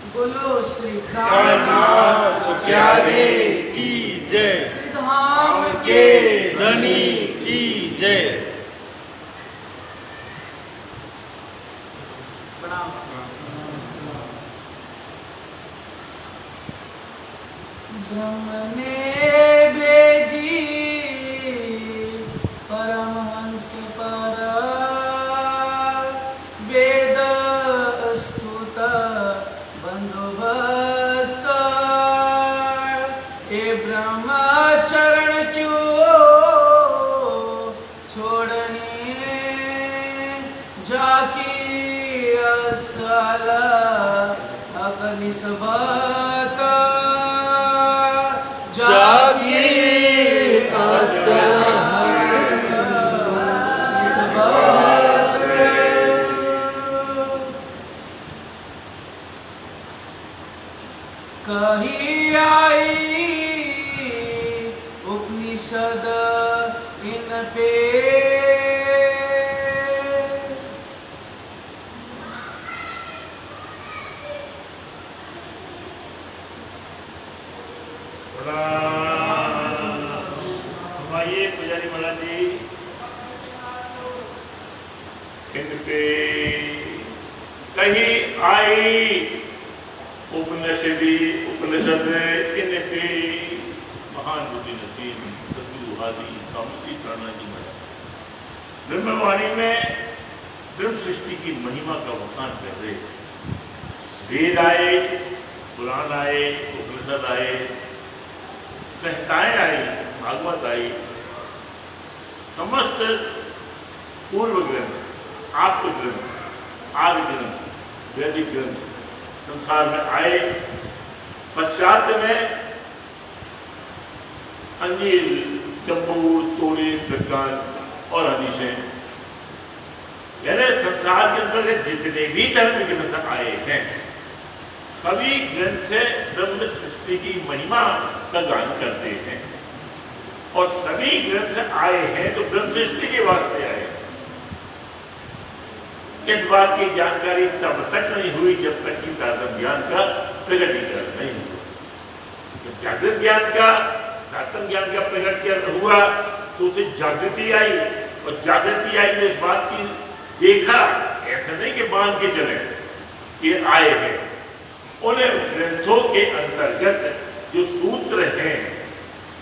बोलो श्री कायनात प्यारे की जय, श्री धाम के धनी की जय। प्रणाम। ब्रह्म ने भेजी परमहंस पर वेद स्तुत बंदोबस्त, ए ब्रह्मचरण क्यों छोड़े जाकी असल हक निस्बत, जाकी असल हक निस्बत। कही आई उपनिषद इन पे, हमारे पुजारी महाराज जी इन पे कहीं आई उपनिषद इन पे महान बुद्धि नसीब सदगुरु आदि स्वामी श्री प्राणा जी महाराज ब्रह्मवाणी में ब्रह्म सृष्टि की महिमा का बखान कर रहे हैं। वेद आए, पुराण आए, उपनिषद आए, संहिताएं आई, भागवत आई, समस्त पूर्व ग्रंथ, आप्त ग्रंथ, आदि ग्रंथ, वैदिक ग्रंथ संसार में आए। पश्चात में अंजील, जम्बूर, तोड़े, खरगान और हदीसें, यानी संसार के अंतर्गत जितने भी धर्म ग्रंथ आए हैं सभी ग्रंथ ब्रह्म सृष्टि की महिमा का गान करते हैं। और सभी ग्रंथ आए हैं तो ब्रह्म सृष्टि के वास्ते आए। इस बात की जानकारी तब तक नहीं हुई जब तक कि तारतम्य ज्ञान का प्रकटीकरण नहीं हुआ। जब जागृत ज्ञान का, तारतम्य ज्ञान का प्रकटीकरण हुआ तो उसे जागृति आई, और जागृति आई तो इस बात की देखा, ऐसा नहीं कि मान के चले कि आए हैं। उन ग्रंथों के अंतर्गत जो सूत्र हैं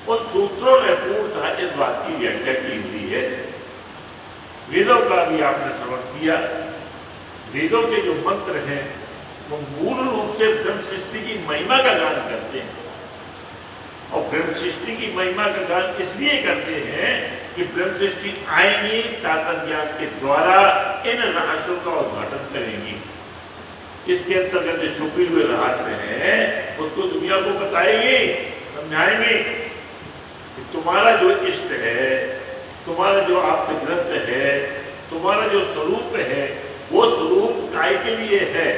उन सूत्रों ने पूर्णतः इस बात की व्याख्या की हुई है। वेदों का भी आपने श्रवण किया। वेदों के जो मंत्र हैं वो मूल रूप से ब्रह्म सृष्टि की महिमा का गान करते हैं। और ब्रह्म सृष्टि की महिमा का गान इसलिए करते हैं कि ब्रह्म सृष्टि आएंगी, तारतम्य ज्ञान के द्वारा इन रहस्यों का उद्घाटन करेंगी। इसके अंतर्गत जो छुपे हुए रहस्य हैं उसको दुनिया को बताएंगे, समझाएंगे कि तुम्हारा जो इष्ट है, तुम्हारा जो आप्त ग्रंथ है, तुम्हारा जो स्वरूप है वो स्वरूप काय के लिए है,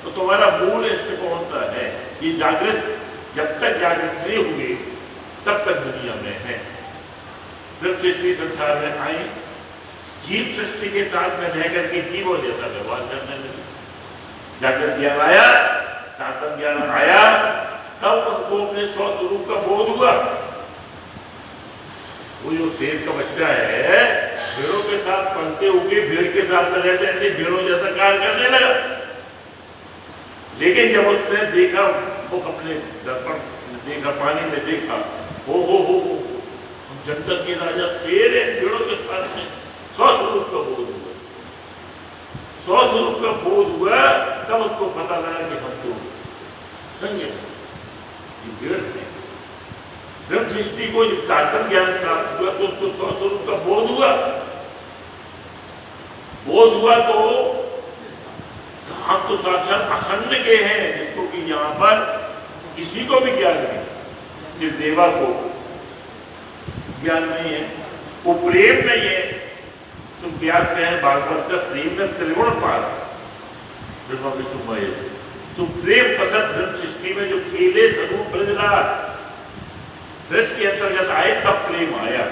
तो तुम्हारा मूल इष्ट कौन सा है। ये जागृत जब तक जागृत नहीं हुए तब तक दुनिया में है। ब्रह्म सृष्टि संसार में आई, जीव सृष्टि के साथ में रह करके जीवों जैसा व्यवहार करने लगे। जागृत ज्ञान आया, तारतम्य ज्ञान आया, तब उनको अपने स्वस्वरूप का बोध हुआ। वो जो शेर का बच्चा है, भेड़ों के साथ पलते हुए भीड़ के साथ में रहते रहते भेड़ों जैसा कार्य करने लगा। लेकिन जब उसने देखा, मुख अपने दर्पण में देखा, पानी में देखा, हो जंगल के राजा शेर है, भेड़ों के साथ में स्वस्वरूप का बोध हुआ। स्वस्वरूप का बोध हुआ तब उसको पता लगा कि हम तो संग हैं, ये भेड़ है। ब्रह्म सृष्टि को जब तारतम्य ज्ञान प्राप्त हुआ तो उसको स्वस्वरूप का बोध हुआ। बोध हुआ तो हम तो साक्षात अखंड के हैं, जिसको कि यहाँ पर किसी को भी ज्ञान नहीं, त्रिदेवा को ज्ञान नहीं है, वो प्रेम नहीं है। व्यास में है भागवत का प्रेम में त्रिगुण पास ब्रह्मा विष्णु महेश। सुप्रेम पसंद ब्रह्म सृष्टि में जो खेले स्वरूप ब्रजराज, ब्रज के अंतर्गत आए तब प्रेम आया,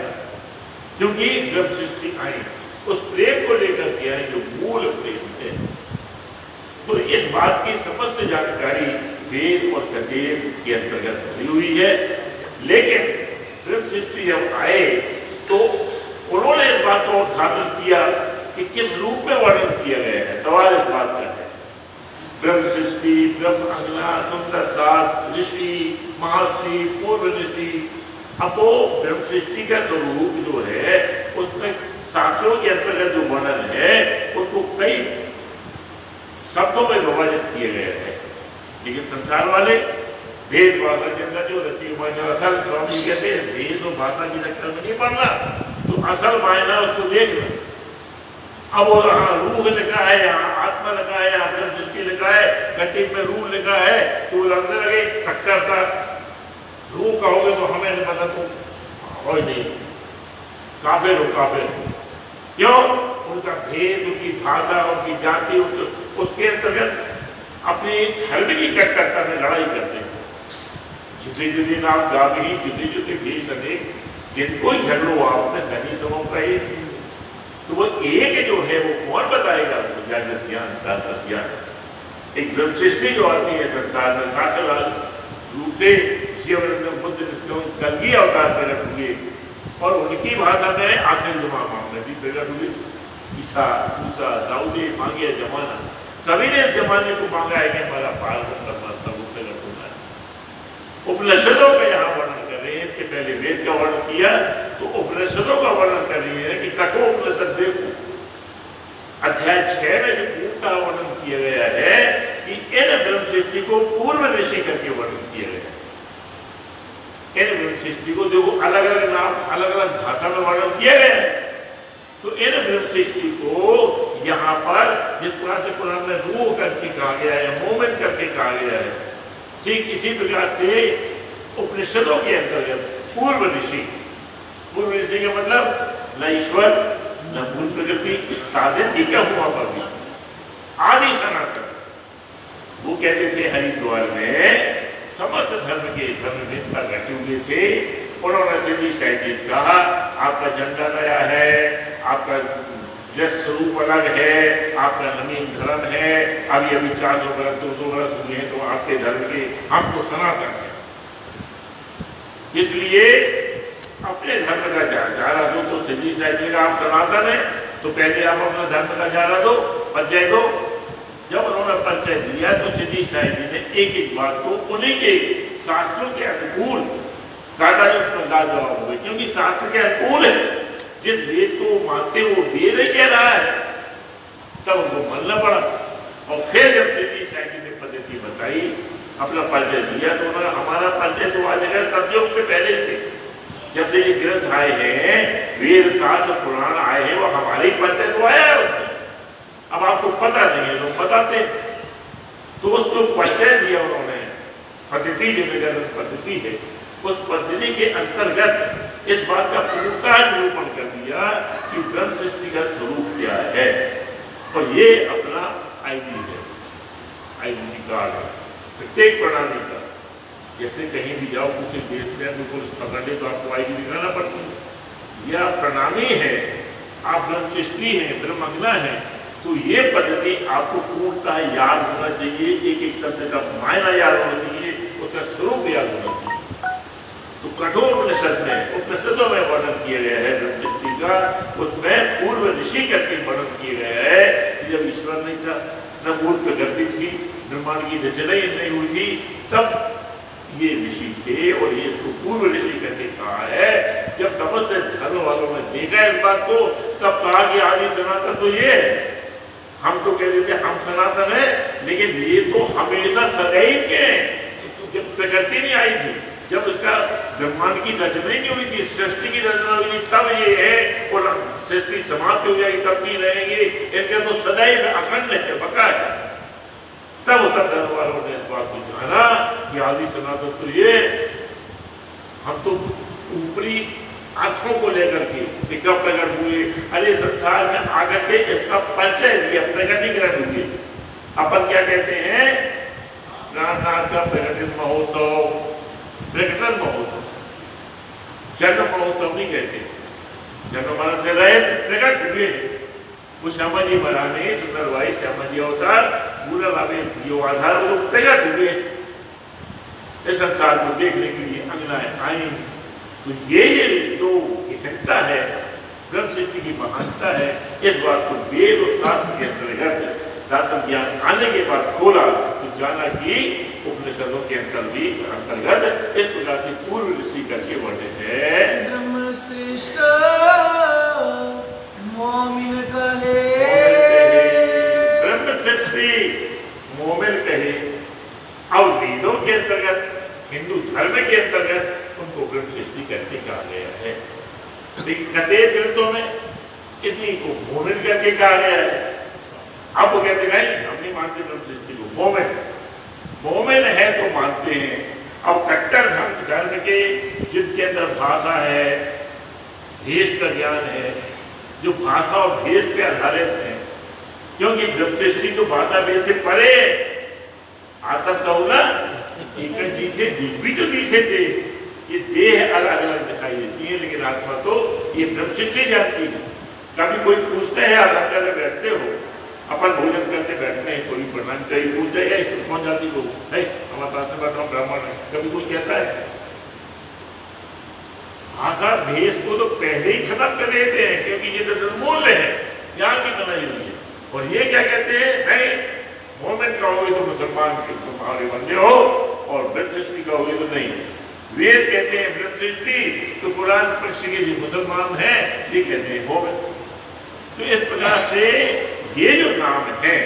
क्योंकि ब्रह्म सृष्टि आई उस प्रेम को लेकर के आए जो मूल प्रेम है। तो इस बात की समस्त जानकारी वेद और गदेव के अंतर्गत भरी हुई है। लेकिन ब्रह्म सृष्टि जब आए तो उन्होंने इस बात का उद्घाटन किया कि किस रूप में वर्णन किया गया है। सवाल इस बात का है, ब्रह्म सृष्टि, ब्रह्म अंगना, सुंदर सात, ऋषि, महर्षि, पूर्व ऋषि। अब वो ब्रह्म सृष्टि का स्वरूप जो है उसमें शास्त्रों के अंतर्गत जो वर्णन है उसको कई शब्दों में विभाजित किए गए हैं। लेकिन संसार वाले वेद भाषा के अंदर जो रची मायना असल स्वामी कहते हैं देश और भाषा के चक्कर में नहीं पड़ना, तो असल मायना उसको देखना। अब वो यहाँ रूह लिखा है, यहाँ आत्मा लिखा है, यहाँ ब्रह्म सृष्टि लिखा है, गति में रूह लिखा है, तो लगने लगे टक्कर था। रूह कहोगे तो हमें नहीं पता, तो हो ही नहीं, काफिर हो काफिर। क्यों? उनका भेद, उनकी भाषा, उनकी जाति, उसके अंतर्गत अपनी धर्म की कट्टरता में लड़ाई करते हैं। जुदे जुदे नाम गावी, जुदे जुदे भेष अनेक, जिनको ही झगड़ो आप में धनी समूह का एक, तो वो एक जो है वो कौन बताएगा आपको? जागृत ज्ञान, जागृत ज्ञान। एक ब्रह्म सृष्टि जो आती है संसार में साक्षात रूप से शिवरंजन बुद्ध जिसको कलगी अवतार प्रकट हुए और उनकी भाषा में आखिर जुमा मामले भी प्रकट हुए। ईसा, मूसा, दाऊदे मांगे जमाना, सभी ने इस जमाने को मांगा है कि हमारा पार करना तब प्रकट होना है। उपनिषदों का यहाँ वर्णन कर रहे हैं। इसके पहले वेद का वर्णन किया तो उपनिषदों का वर्णन कर रही है कि कठोर उपनिषद देखो, अध्याय 6 में जो पूर्णतः वर्णन किया गया है कि इन ब्रह्म सृष्टि को पूर्व ऋषि करके वर्णन किया गया है। इन ब्रह्म सृष्टि को देखो अलग अलग नाम, अलग अलग भाषा में वर्णन किया गया है। तो इन ब्रह्म सृष्टि को यहाँ पर जिस प्रकार से कुरान में रूह करके कहा गया है, मोमिन करके कहा गया है, ठीक इसी प्रकार से उपनिषदों के अंतर्गत पूर्व ऋषि, पूर्व ऋषि का मतलब न ईश्वर न मूल प्रकृति, तादित्य क्या हुआ पर भी आदि सनातन। वो कहते थे हरिद्वार में समस्त धर्म के धर्मवेत्ता बैठे हुए थे। उन्होंने सीधी साइंटिस्ट कहा आपका झंडा नया है, आपका ड्रेस स्वरूप अलग है, आपका नवीन धर्म है, अभी अभी 400 वर्ष 200 वर्ष हुए हैं तो आपके धर्म के, हम तो सनातन है। इसलिए अपने धर्म का जाना दो। तो सीधी साइंटिस्ट का आप सनातन है तो पहले आप अपना धर्म का जाना दो, परिचय दो। जब उन्होंने परिचय दिया तो सीधी साइंटिस्ट ने एक एक बात को उन्हीं के शास्त्रों के अनुकूल काटा, उसमें लाजवाब हुए, क्योंकि शास्त्र के अनुकूल है। जिस वेद को मानते वो वेद कह रहा है, तब उनको मानना पड़ा। और फिर जब सीधी साइंटिस्ट ने पद्धति बताई, अपना परिचय दिया, तो उन्होंने हमारा परिचय तो आज सतयुग से पहले से, जब से ये ग्रंथ आए हैं, वेद शास्त्र पुराण आए हैं, वो हमारे ही परिचय तो आया है उसमें। अब आपको पता नहीं है, लोग बताते। तो उसको परिचय दिया उन्होंने, पद्धति जो विज्ञान पद्धति है, उस पद्धति के अंतर्गत इस बात का पूर्णतः निरूपण कर दिया कि ब्रह्म सृष्टि का स्वरूप क्या है। और ये अपना आईडी है, आइडेंटिटी कार्ड है प्रत्येक प्रणाली का। जैसे कहीं भी जाओ किसी देश में तो पुलिस पकड़ ले तो आपको आईडी दिखाना पड़ती है। यह प्रणाली है, आप ब्रह्म सृष्टि है, ब्रह्मज्ञा है, तो ये पद्धति आपको पूर्णतः याद होना चाहिए। एक एक शब्द का मायना याद होना चाहिए, उसका स्वरूप याद होना चाहिए। तो कठोर उपनिषद में, उपनिषदों में वर्णन किया गया है ब्रह्म सृष्टि का, उसमें पूर्व ऋषि करके वर्णन किया गया है कि जब ईश्वर नहीं था, न मूल प्रकृति थी, ब्रह्मांड की रचना ही नहीं हुई थी, तब ये ऋषि थे। और ये इसको पूर्व ऋषि करके कहा है। जब समस्त धर्म वालों ने देखा इस बात को, तब कहा कि आदि सनातन तो ये है। हम तो कहते थे हम सनातन है, लेकिन ये तो हमेशा सदैव के हैं। जब प्रकृति नहीं आई थी, जब उसका ब्रह्मांड की रचना ही नहीं हुई थी, सृष्टि की रचना हुई थी, तब ये है। और सृष्टि समाप्त हो जाएगी तब भी रहेंगे, इनका तो सदैव अखंड है, बका है। तब सब धर्म वालों ने इस बात को जाना कि आदि सनातन तो ये। हम तो ऊपरी अर्थों को लेकर के कब प्रकट हुए, अरे संसार में आकर के इसका परिचय दिया, प्रकटीकरण हुए। अपन क्या कहते हैं, प्राणनाथ का प्रकटन महोत्सव, प्रकटन महोत्सव, जन्म महोत्सव नहीं कहते। जन्म मरण से रहे प्रकट हुए। वो श्यामा जी महाराज ने, सुंदर भाई श्यामा जी अवतार पूरा भावे जो आधार वो लोग प्रकट हुए इस संसार को देखने के लिए अंगनाएं आई। तो ये जो गहनता है, ब्रह्म सृष्टि की महानता है, इस बात को वेद और शास्त्र के अंतर्गत तात्म ज्ञान आने के बाद खोला तो जाना कि उपनिषदों के अंतर्गत इस प्रकार से पूर्व ऋषि करके वर्णित है। ब्रह्म श्रेष्ठ मोमिन कहे, ब्रह्म सृष्टि मोमिन कहे। अब वेदों के अंतर्गत, हिंदू धर्म के अंतर्गत उनको ब्रह्म सृष्टि करके कहा गया है। कई ग्रंथों में इतनी को मोमिन करके कहा गया है। अब वो कहते नहीं, हम नहीं मानते ब्रह्म सृष्टि को। मोमिन है तो मानते हैं। अब कट्टर धर्म के जिनके अंदर भाषा है, भेष का ज्ञान है, जो भाषा और भेष पे आधारित है, क्योंकि ब्रह्म सृष्टि तो भाषा भेष से परे। आत्म तो ना एक दिशे भी तो दिशे थे, ये देह अलग अलग दिखाई देती है, लेकिन आत्मा तो ये ब्रह्म सृष्टि जानती है। कभी कोई पूछता है, आप लंगर में बैठते हो, अपन भोजन करके बैठते हैं, कोई प्रणाम कहीं पूछ जाएगा, इसको कौन जाती हो नहीं, हमारे पास में बैठा हूँ ब्राह्मण है, कभी कोई कहता है? भाषा भेष को तो पहले ही खत्म कर देते हैं, क्योंकि ये तो निर्मूल्य है, यहाँ की बनाई हुई है। और ये क्या कहते हैं, नहीं मोमिन कहोगे तो मुसलमान के तुम्हारे बंदे हो, और ब्रह्म सृष्टि कहोगे तो नहीं। वेद कहते हैं ब्रह्म सृष्टि, तो कुरान पक्ष के जो मुसलमान हैं ये कहते हैं मोमिन। तो इस प्रकार से ये जो नाम है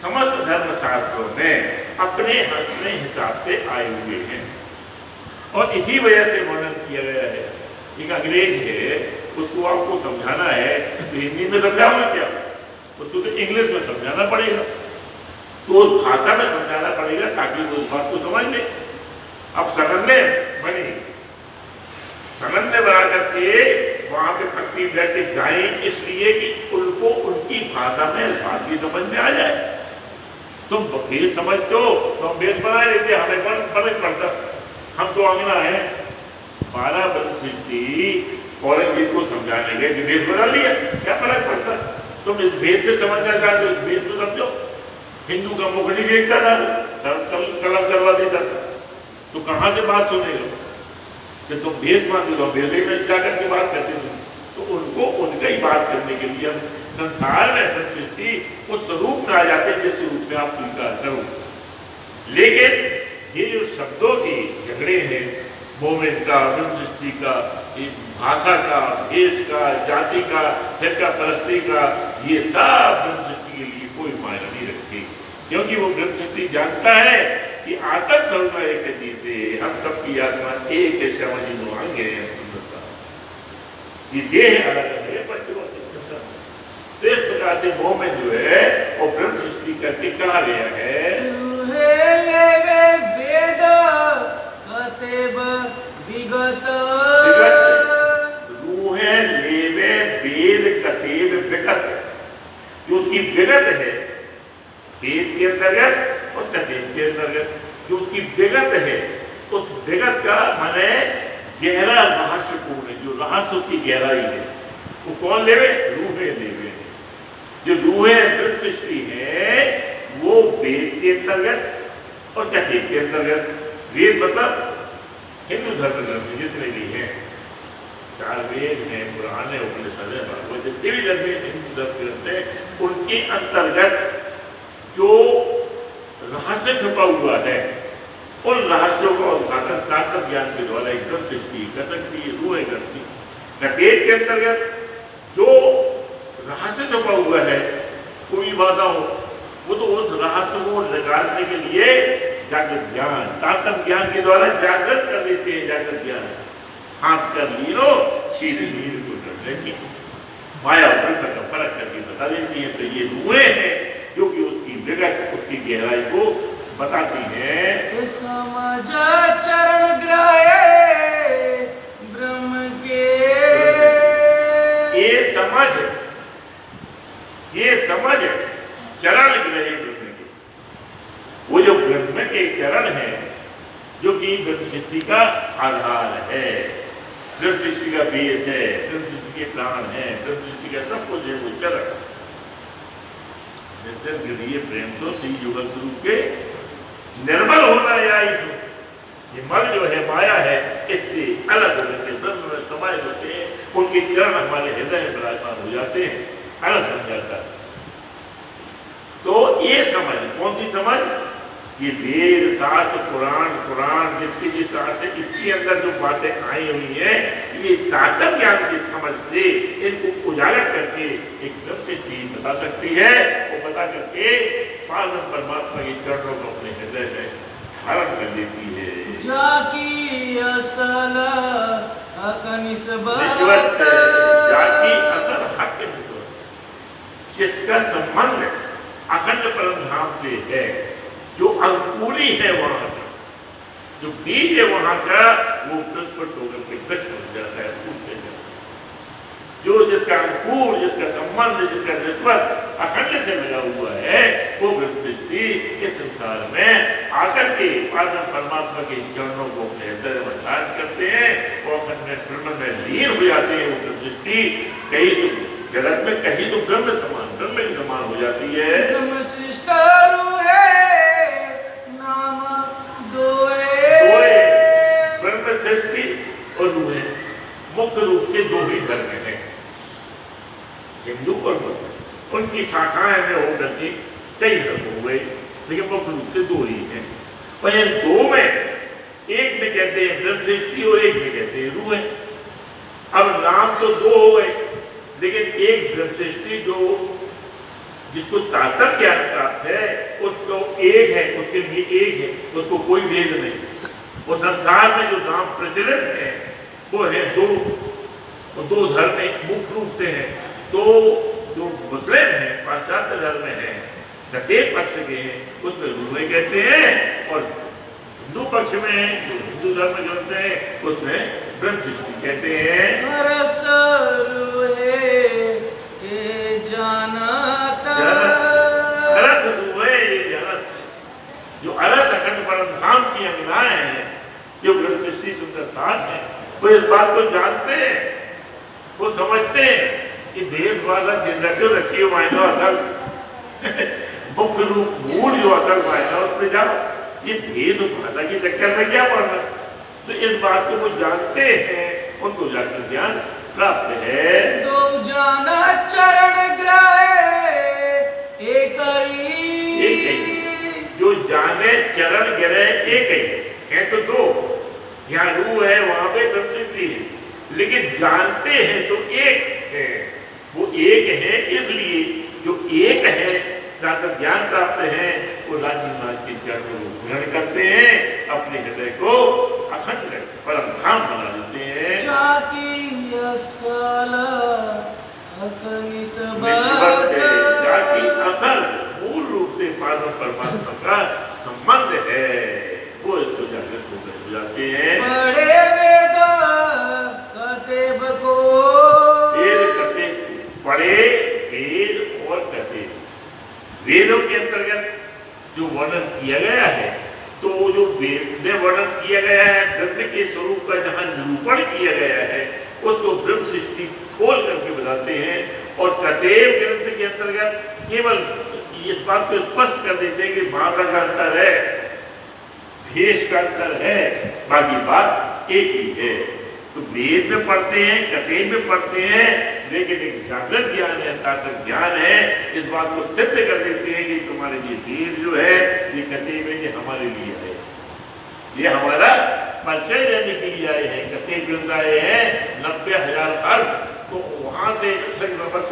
समस्त धर्म शास्त्रों में अपने हिसाब से आए हुए हैं, और इसी वजह से वर्णन किया गया है। एक अंग्रेज है, उसको आपको समझाना है तो हिंदी में समझाओगे क्या, उसको तो इंग्लिश में समझाना पड़ेगा, तो उस भाषा में समझाना पड़ेगा ताकि वो उस बात को समझ ले। अब सनंदे बनी, सनंदे बना करके वहां पे पत्ती बैठे गाएं, इसलिए कि उनको उनकी भाषा में इस बात की समझ में आ जाए। तुम भेष समझते हो तो हम भेष बना लेते, हमें फर्क पड़ता, हम तो अंगना है। 12 ब्रह्म सृष्टि औरंगजेब को समझाने गए कि भेष बना लिया, क्या फर्क पड़ता? तुम इस भेष से समझना चाहते हो, इस भेष को समझो। हिंदू का मुख नहीं देखता था, कलम करवा देता था, तो कहां से बात सुनेगा? जब तुम भेष मानते हो, भेष में जाकर के बात करते हो, तो उनको उनका ही बात करने के लिए हम संसार में ब्रह्म सृष्टि उस स्वरूप में आ जाते हैं जिस स्वरूप में आप स्वीकार करो। लेकिन ये जो शब्दों के झगड़े हैं, मोमिन का, ब्रह्म सृष्टि का, भाषा का, भेष का, जाति का, फिरका परस्ती का, ये सब ब्रह्म सृष्टि के लिए कोई मायना नहीं रखते, क्योंकि वो ब्रह्म सृष्टि जानता है कि आत्म धर्म एक से हम सबकी आत्मा एक है, श्यामाजी अंग है। ये देह अलग है, तो इस प्रकार से मोमिन जो है वो ब्रह्म सृष्टि करके कहा गया है। वेद कतेब विगत, रूहे लेवे वेद कतेब विगत, जो उसकी विगत है वेद के अंतर्गत और कतेब के अंतर्गत, जो उसकी विगत है, उस विगत का माने गहरा रहस्यपूर्ण, जो रहस्य उसकी गहराई है, वो कौन लेवे? रूहे लेवे। जो रूहे ब्रह्म सृष्टि है वो वेद के अंतर्गत और कतेब के अंतर्गत। वेद मतलब हिंदू धर्म ग्रंथ जितने भी हैं, 4 वेद हैं, पुराण है, उपनिषद है, भागवत, जितने भी धर्म हिंदू धर्म ग्रंथ है, उनके अंतर्गत जो रहस्य छुपा हुआ है, उन रहस्यों का उद्घाटन तात्म ज्ञान के द्वारा एक ब्रह्म सृष्टि कर सकती है, रूहें करती। कटेब के अंतर्गत जो रहस्य छुपा हुआ है, कोई भाषा हो, वो तो उस रहस्य को निकालने के लिए जागृत ज्ञान, तात्म ज्ञान के द्वारा जागृत कर देते हैं। जागृत ज्ञान हाथ कर लीनो छीन लीन को डरने की माया ब्रह्म का फर्क करके बता देती है। तो ये रूहें हैं जो कि उसकी विगत, उसकी गहराई को बताती है। समझ चरण ग्राहे ब्रह्म के, ये समझ चरण ग्रहे ब्रह्म के, वो जो ब्रह्म के चरण है, जो कि ब्रह्म सृष्टि का आधार है, ब्रह्म सृष्टि का बेस है, ब्रह्म सृष्टि के प्राण है, ब्रह्म सृष्टि का सब कुछ है, वो चरण। निस्तर गिरिए प्रेम सो सी युगल स्वरूप के निर्मल होना या ये मल जो है माया है इससे अलग होकर के ब्रह्म में समाये होते हैं, उनके चरण हमारे हृदय में विराजमान हो जाते हैं, अलग बन जाता है। तो ये समझ, कौन सी समझ? ये वेद शास्त्र पुराण जितनी भी शास्त्र इसके अंदर जो बातें आई हुई हैं, ये तात्म ज्ञान की समझ से इनको उजागर करके एक ब्रह्म सृष्टि बता सकती है। वो बता करके पावन परमात्मा के चरणों को अपने हृदय में धारण कर लेती है। जाकी असल हक निस्बत, जाकी असल हक निस्बत, जिसका संबंध अखंड परम धाम से है, जो अंकुरी है वहां का, जो बीज है वहां का, वो प्रस्फुट होकर के वृक्ष बन जाता है, फूट जाता है। जो जिसका अंकुर, जिसका संबंध, जिसका निस्बत अखंड से लगा हुआ है, वो ब्रह्म सृष्टि इस संसार में आकर के परमात्मा के चरणों को अपने हृदय में धारण करते हैं और अखंड ब्रह्म में लीन हो जाते हैं। वो ब्रह्म सृष्टि कहीं तो जगत में, कहीं तो ब्रह्म के समान हो जाती है। ब्रह्म सृष्टि नाम दोए, ब्रह्म सृष्टि और रूहे मुख्य रूप से दो ही धर्म हैं, हिंदू और मुस्लिम। उनकी शाखाएं में होकर के कई धर्म हुए, लेकिन मुख्य रूप से दो ही हैं। और इन दो में एक में कहते हैं ब्रह्म सृष्टि और एक में कहते हैं रूहे। अब नाम तो दो हो गए, लेकिन एक ब्रह्म सृष्टि जो जिसको तात्म ज्ञान प्राप्त है उसको एक है, उसके लिए एक है, उसको कोई भेद नहीं। वो संसार में जो नाम प्रचलित है वो है दो, वो दो धर्म मुख्य रूप से है। तो जो मुस्लिम है, पाश्चात्य धर्म है, गते पक्ष के हैं, उसमें रूहे कहते हैं, और हिंदू पक्ष में जो हिंदू धर्म ग्रंथ है उसमें ब्रह्म सृष्टि कहते हैं। अरस रूहे ये जानत, अरस रूहे ये जानत, जो अरस अखंड परम धाम की अंगनाएं हैं, जो ब्रह्म सृष्टि सुंदर साथ है, वो इस बात को जानते हैं, वो समझते हैं कि देश भाषा जिंदा क्यों रखी है मायना असल मुख्य रूप मूल जो असल मायना उस पर जाओ, ये देश भाषा के चक्कर में क्या पढ़ना। तो इस बात को वो जानते हैं, उनको जाकर ज्ञान प्राप्त है। दो जाना चरण ग्राहे एक ही, जो जाने चरण गिरह एक ही है, तो दो, यहाँ रूह है वहां पे ब्रह्म सृष्टि है, लेकिन जानते हैं तो एक है। वो एक है इसलिए जो एक है जाकर ज्ञान प्राप्त है, वो राज्य के चरणों को ग्रहण करते हैं, अपने हृदय को अखंड परम धाम बना देते हैं। जाकी असल हक निस्बत, जाकी असल मूल रूप से परमात्मा का संबंध है, वो इसको जागृत होकर हो जाते हैं। बड़े वेद कतेब को, वेद कतेब, पढ़े वेद और कतेब, वेदों के अंतर्गत जो वर्णन किया गया है, तो जो वेद में वर्णन किया गया है ब्रह्म के स्वरूप का जहाँ निरूपण किया गया है, उसको ब्रह्म सृष्टि खोल करके बताते हैं। और कतेब ग्रंथ के अंतर्गत केवल इस बात को स्पष्ट कर देते हैं कि भाषा का अंतर है, भेष का अंतर है, बाकी बात एक ही है। तो वेद में पढ़ते हैं, कतेब में पढ़ते हैं, लेकिन एक जागृत ज्ञान है, तात्विक ज्ञान है, इस बात को सिद्ध कर देते हैं कि तुम्हारे लिए वेद जो है, ये कतेब है, ये हमारे लिए है, ये हमारा परिचय देने के लिए आए हैं। कतेब ग्रंथ आए हैं 90,000 अर्थ, तो वहां से से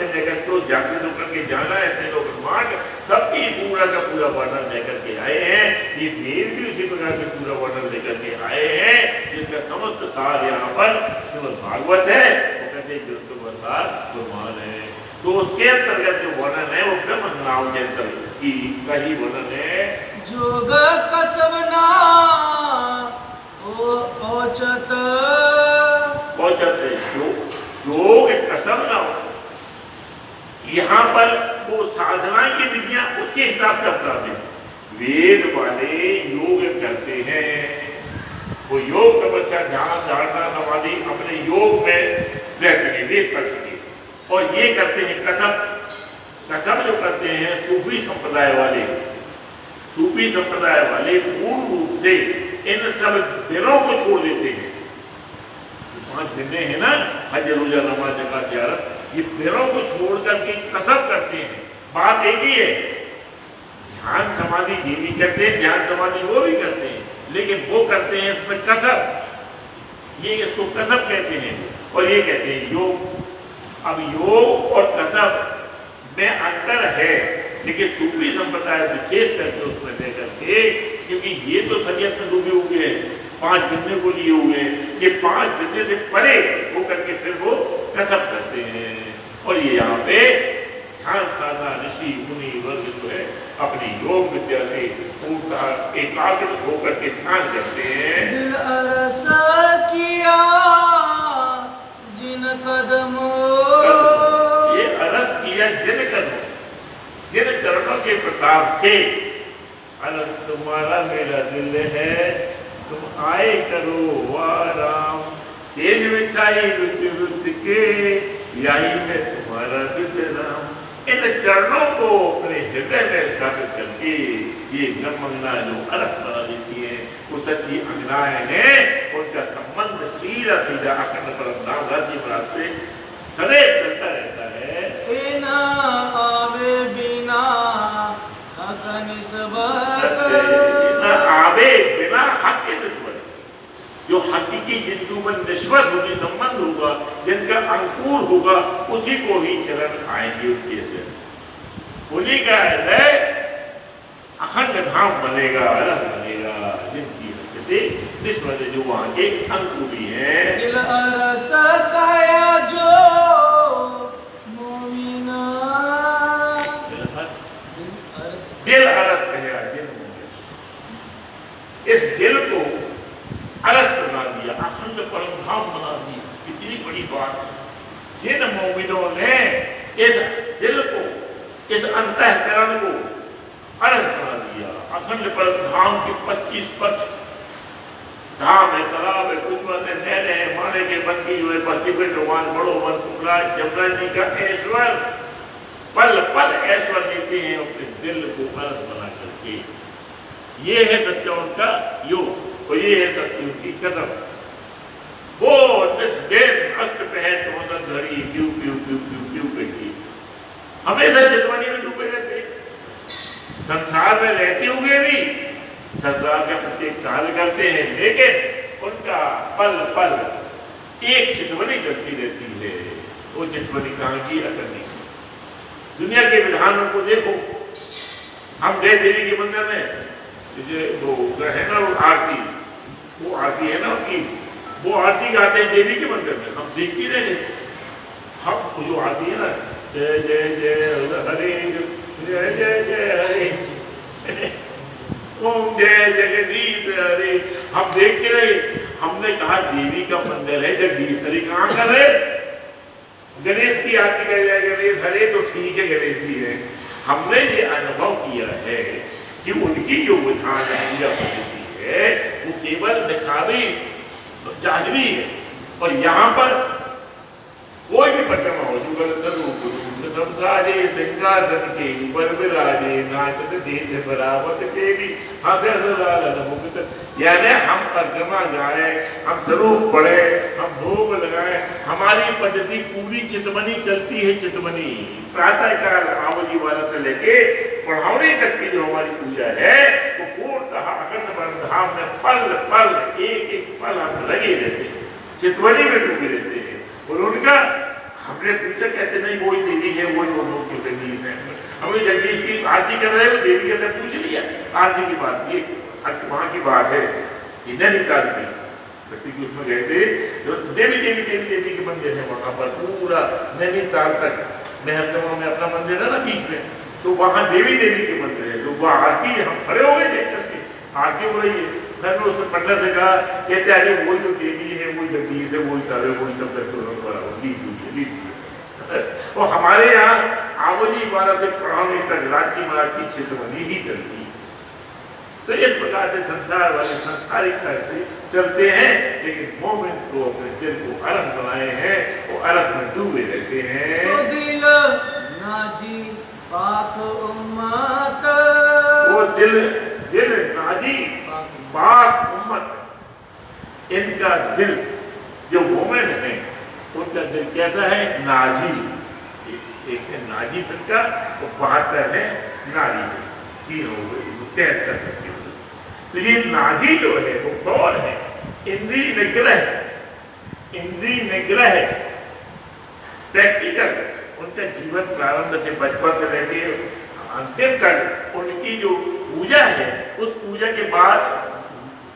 लेकर के जागृत होकर के जाना है, तेलो ब्रह्मांड सबकी पूरा का पूरा वर्णन लेकर के आए हैं। ये वेद भी उसी प्रकार से पूरा वर्णन लेकर के आए हैं, जिसका समस्त सार यहाँ पर श्रीमद् भागवत है, वो कहते ग्रंथों का सार ब्रह्मांड है। तो उसके अंतर्गत जो वर्णन है वो ब्रह्म नाम के अंतर्गत का ही वर्णन है। जोग कसवना औचत, औचत योग कसम ना हो, यहाँ पर वो साधना की विधियां उसके हिसाब से अपनाते हैं। वेद वाले योग करते हैं, वो योग तपस्या ध्यान धारणा समाधि अपने योग में रहते हैं वेद पक्ष के, और ये करते हैं कसम, कसम जो करते हैं सूफी संप्रदाय वाले, सूफी संप्रदाय वाले पूर्ण रूप से इन सब दिनों को छोड़ देते हैं। 5 दिन है ना, हज, रोजा, नमाज, ज़कात, ज़ियारत, ये दिनों को छोड़ करके कसम करते हैं। बात एक ही है, ध्यान समाधि ये भी करते हैं, ध्यान समाधि वो भी करते हैं, लेकिन वो करते हैं इसमें कसम, ये इसको कसम कहते हैं और ये कहते हैं योग। अब योग और कसम में अंतर है, लेकिन सूफी संप्रदाय विशेष करके उसमें लेकर के, क्योंकि ये तो शरीयत में डूबे हुए हैं, 5 गिनने को लिए हुए हैं, ये 5 गिनने से परे वो करके फिर वो कसम करते हैं। और ये यहाँ पे ध्यान साधना ऋषि मुनि वर्ग जो है अपनी योग विद्या से पूरा एकाग्र होकर के ध्यान करते हैं। दिल अरस किया जिन कदमों, ये अरस किया जिन कदमों, जिन चरणों के प्रताप से, अरस तुम्हारा मेरा दिल है, तुम आए करो आराम, सेज बिछाई रुत रुत के, यही में तुम्हारा विश्राम। इन चरणों को अपने हृदय में स्थापित करके ये ब्रह्मंगना जो अरस बना देती है, वो सच्ची अंगनाएं हैं, उनका संबंध सीधा सीधा अखंड परम राज्य प्राप्त से सदैव चलता रहता है। ना आवे बिना हक निस्बत, ना आवे बिना हक की निस्बत, जो हकीकी जिनको पर निस्बत होगी, संबंध होगा, जिनका अंकुर होगा, उसी को ही चरण आएंगे उनके अंदर। उन्हीं का हृदय अखंड धाम बनेगा, रस बनेगा, जिनकी से निस्बत जो वहां के अंकुरी हैं। दिल अरस काया जो मोमिना, दिल अरस कहा जिन, इस दिल को अरस बना दिया, अखंड परमधाम बना दिया। कितनी बड़ी बात है। जिन मोमिनों ने इस दिल को, इस अंतःकरण को अरस बना दिया, अखंड परमधाम के 25 वर्ष धाम है, तालाब है, कुदरत है, नहरें हैं, माने के बन की जो है, पश्चिमी टोवान, बड़ो वन, कुकरा, जमुना जी का ऐश्वर, पल पल ऐश्वर लेते हैं अपने दिल को अरस बना करके। ये है सच्चा उनका योग, और ये है सत्य उनकी कसम। वो निस्दिन अस्त पहर तोसत घड़ी प्यू प्यू प्यू प्यू प्यू करती हमेशा चितवनी में डूबे रहते, संसार में रहते हुए भी संसार का प्रत्येक कार्य करते हैं, लेकिन उनका पल पल एक चितवनी चलती रहती है। वो चितवनी कहाँ की अकड़ी। दुनिया के विधानों को देखो, हम गए देवी के मंदिर में, वो है ना वो आरती, वो आरती है ना उनकी, वो आरती गाते हैं देवी के मंदिर में, हम देखते रहे। हम जो आरती है ना, जय जय जय हरे, जय जय जय हरे, ओम जय जगदीश हरे, हम देखते रहे। हमने कहा देवी का मंदिर है, जगदीश हरे कहाँ कर रहे? गणेश की आरती कर जाए, गणेश हरे तो ठीक है, गणेश जी है। हमने ये अनुभव किया है कि उनकी जो विधान पूजा पद्धति है वो केवल दिखावी जाहरी है, और यहाँ पर कोई भी पटना हो, जुगल स्वरूप सब साजे सिंहासन के ऊपर विराजे, नाचत देश बरावत के भी हंसे लालन मुक्त। यानी हम परिक्रमा गाए, हम स्वरूप पढ़े, हम भोग लगाए, हमारी पद्धति पूरी चितमनी चलती है। चितमनी प्रातः काल आवली वाला से लेके पढ़ावनी तक की जो हमारी पूजा है वो पूर्णतः अखंड परमधाम में पल पल एक एक पल हम लगे रहते हैं, चितवनी में डूबे रहते हैं। और उनका हमने पूछा, कहते नहीं वही देवी है, वही लोग जगदीश है। हमने जगदीश की आरती कर रहे हो, देवी के हमने पूछ लिया आरती की बात, ये वहाँ की बात है, नैनीताल में क्योंकि उसमें गए थे, तो देवी देवी देवी देवी के मंदिर है वहाँ पर पूरा नैनीताल तक। मेहरगढ़ में अपना मंदिर है ना बीच में, तो वहाँ देवी देवी के मंदिर है। तो वह आरती हम खड़े हो गए देख करके, आरती हो रही है। फिर मैं उससे पंडित से कहा, कहते अरे वही जो देवी है, वही जगदीश है, वही सारे वही सब करके और हमारे यहाँ आवली वाला से पढ़ाने तक राज्य महाराज की चितवनी ही चलती है। तो इस प्रकार से संसार वाले संसारिकता से चलते हैं, लेकिन मोमिन तो अपने दिल को अरस बनाए हैं, वो अरस में डूबे रहते हैं। सो दिल नाजी पाक उम्मत वो दिल दिल नाजी पाक उम्मत, इनका दिल जो मोमिन है उनका दिल कैसा है? नाजी। एक है नाजी फिरका, वो 72 है नारी है, 3 हो गए 73 तक। तो ये नाजी जो है वो कौन है? इंद्रिय निग्रह, इंद्रिय निग्रह प्रैक्टिकल। उनका जीवन प्रारंभ से बचपन से लेके अंतिम तक उनकी जो पूजा है, उस पूजा के बाद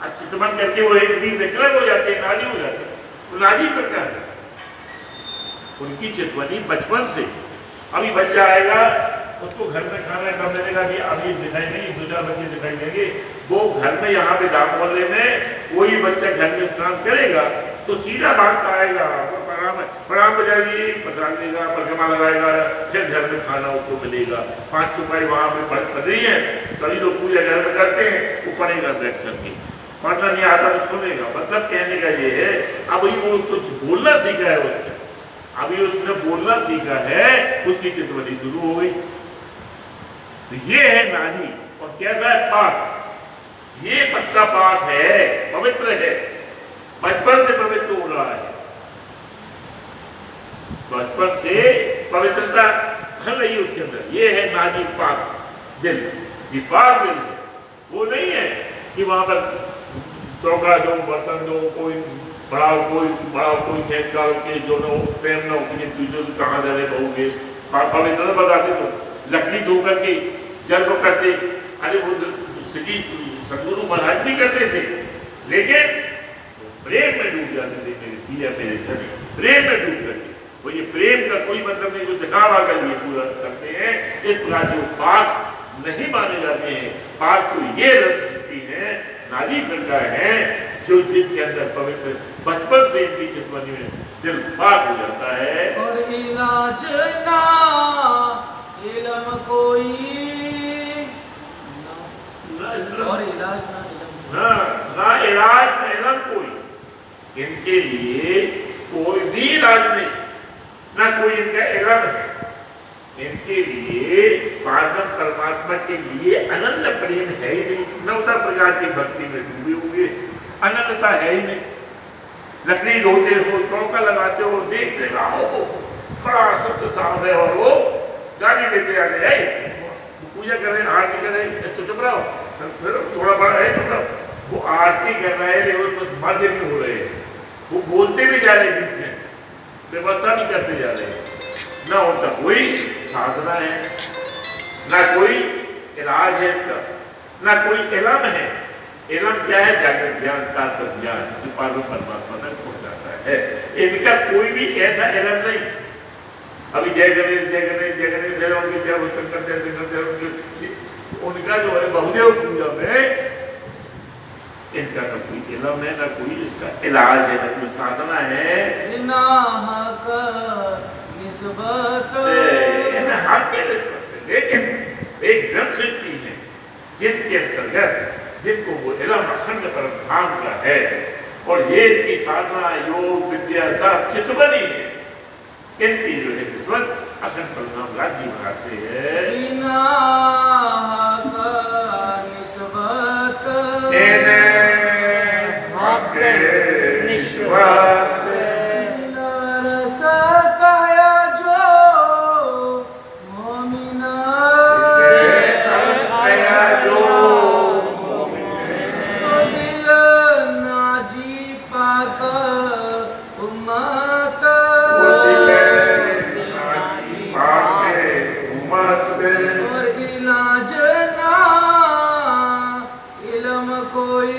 अच्छी चितवन करके वो इंद्रिय निग्रह हो जाते हैं, नाजी हो जाते हैं। तो नाजी प्रकार है उनकी चितवनी बचपन से। अभी बच्चा आएगा, उसको घर में खाना कब मिलेगा? अभी दिखाई नहीं, 2-4 बच्चे दिखाई देंगे। वो घर में यहाँ पे दाम मोहल्ले में कोई बच्चा घर में स्नान करेगा तो सीधा भागता आएगा, प्रणाम बजाइए, प्रसाद देगा, परिक्रमा लगाएगा, फिर घर में खाना उसको मिलेगा। 5 चुपाई वहाँ पे पढ़ रही है, सभी लोग पूजा घर में करते हैं, वो पढ़ेगा बैठ करके। पढ़ना नहीं आता तो सुनेगा। मतलब कहने का ये है, अभी वो कुछ बोलना सीखा है उसने, अभी उसने बोलना सीखा है, उसकी चितवनी शुरू हो गई। तो ये है नाजी। और कैसा है? पाक। ये बच्चा पाक है, पवित्र है, बचपन से पवित्र हो रहा है, बचपन से पवित्रता भर रही है उसके अंदर। ये है नाजी पाक दिल। ये पाक दिल है, वो नहीं है कि वहां पर चौका दो, बर्तन दो, कोई बढ़ाओ कोई खेत का के जो न प्रेम न हो, दूसरे कहाँ जाने बहुगे। पवित्रता बताते तो लकड़ी धो करके जल को करते। अरे वो श्री सदगुरु महाराज भी करते थे, लेकिन प्रेम में डूब जाते थे। मेरे पिया मेरे धनी, प्रेम में डूब करके। वो ये प्रेम का कोई मतलब नहीं, जो दिखावा कर लिए पूरा करते हैं, इस प्रकार से वो पाक नहीं माने जाते हैं। पाक तो ये रखती है, नारी फिरका है, जो जिनके अंदर पवित्र बचपन से इनकी चितवनी में दिल पाक हो जाता है। और इलाज ना इल्म कोई, और इलाज ना इल्म, ना इलाज ना इल्म कोई। इनके लिए कोई भी इलाज नहीं, ना कोई इनका इल्म है। इनके लिए परमात्मा के लिए अनन्य प्रेम है ही नहीं। 9 प्रकार की भक्ति में डूबे हुए, अनन्यता है ही नहीं। लकड़ी धोते हो, चौका लगाते हो, देखते रहो बड़ा शब्द साफ है, और वो गाली देते जाते हैं, पूजा कर रहे, आरती कर रहे, तो चुप रहो, फिर थोड़ा बड़ा है चुप रहो। वो आरती कर रहे हैं, लेकिन उसमें मर्द भी हो रहे हैं, वो बोलते भी जा रहे बीच में, व्यवस्था भी करते जा रहे हैं। ना उनका कोई साधना है, ना कोई इलाज है इसका, ना कोई इल्म है। इल्म क्या है? जागृत ज्ञान, तारतम ज्ञान, जो परमात्मा तक पहुंच जाता है। इनका कोई भी ऐसा इल्म नहीं। अभी जय गणेश जय गणेश जय गणेश है, उनके जय शंकर जय शंकर जय, उनका जो है बहुदेव पूजा में इनका ना कोई इल्म है, ना कोई इसका इलाज है, ना कोई साधना है। लेकिन एक ग्रंथ शिल्पी है जिनके अंतर्गत, जिनको वो इल्म अखंड परम धाम का है, और ये इनकी साधना योग विद्या सब चितवनी है। इनकी जो है निस्बत अखंड परम धाम राज्य महाराज से है। कोई